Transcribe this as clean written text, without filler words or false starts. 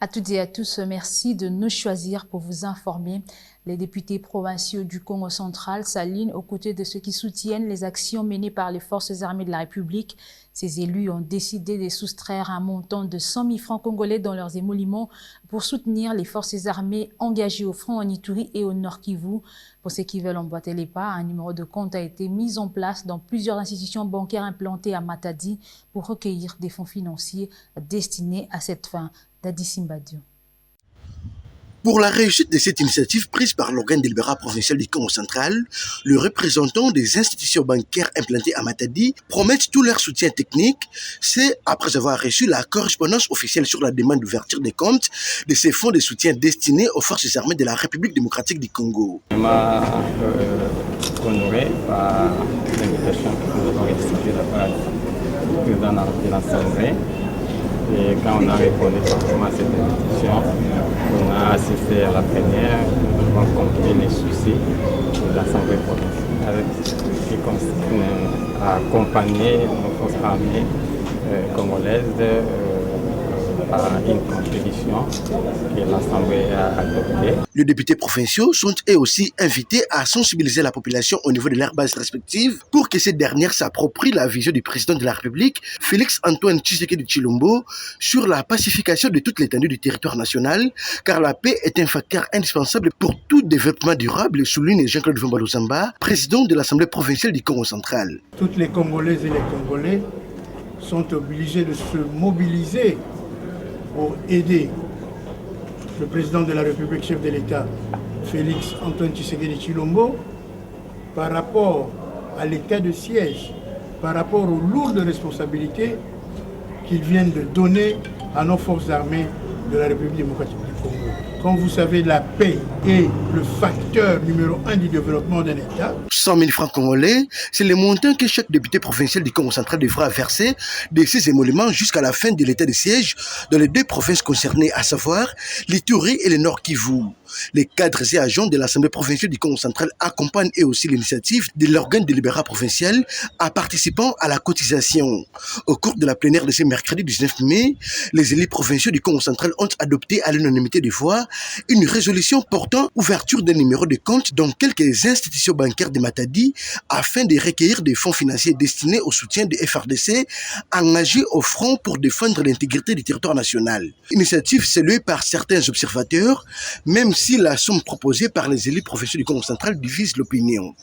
À toutes et à tous, merci de nous choisir pour vous informer. Les députés provinciaux du Congo central s'alignent aux côtés de ceux qui soutiennent les actions menées par les forces armées de la République. Ces élus ont décidé de soustraire un montant de 100 000 francs congolais dans leurs émoluments pour soutenir les forces armées engagées au front en Ituri et au Nord Kivu. Pour ceux qui veulent emboîter les pas, un numéro de compte a été mis en place dans plusieurs institutions bancaires implantées à Matadi pour recueillir des fonds financiers destinés à cette fin. Dadi Simbadio. Pour la réussite de cette initiative prise par l'organe délibérant provincial du Congo central, les représentants des institutions bancaires implantées à Matadi promettent tout leur soutien technique. C'est après avoir reçu la correspondance officielle sur la demande d'ouverture des comptes de ces fonds de soutien destinés aux forces armées de la République démocratique du Congo. Je suis honoré par l'invitation que nous avons reçue de la part du président de l'Assemblée. Et quand on a répondu forcément à cette invitation, on a assisté à la première, nous avons compris les soucis de l'Assemblée provinciale qui consiste à accompagner nos forces armées congolaises à une contribution que l'Assemblée a adoptée. Les députés provinciaux sont eux aussi invités à sensibiliser la population au niveau de leurs bases respectives pour que ces dernières s'approprient la vision du président de la République, Félix Antoine Tshisekedi Tshilombo, sur la pacification de toute l'étendue du territoire national, car la paix est un facteur indispensable pour tout développement durable, souligne Jean-Claude Vumbalozamba, président de l'Assemblée provinciale du Congo central. Toutes les Congolaises et les Congolais sont obligés de se mobiliser pour aider le président de la République, chef de l'État, Félix Antoine Tshisekedi Tshilombo, par rapport à l'état de siège, par rapport aux lourdes responsabilités qu'il vient de donner à nos forces armées de la République démocratique du Congo. Comme vous savez, la paix est le facteur numéro 1 du développement d'un État. 100 000 francs congolais, c'est le montant que chaque député provincial du Congo central devra verser de ses émoluments jusqu'à la fin de l'état de siège dans les deux provinces concernées, à savoir l'Ituri et le Nord Kivu. Les cadres et agents de l'Assemblée provinciale du Congo central accompagnent eux aussi l'initiative de l'organe délibérant provincial en participant à la cotisation. Au cours de la plénière de ce mercredi 19 mai, les élus provinciaux du Congo central ont adopté à l'unanimité des voix une résolution portant ouverture d'un numéro de compte dans quelques institutions bancaires de Matadi afin de recueillir des fonds financiers destinés au soutien de FRDC engagés au front pour défendre l'intégrité du territoire national. Initiative saluée par certains observateurs, même si la somme proposée par les élus provinciaux du Congo central divise l'opinion.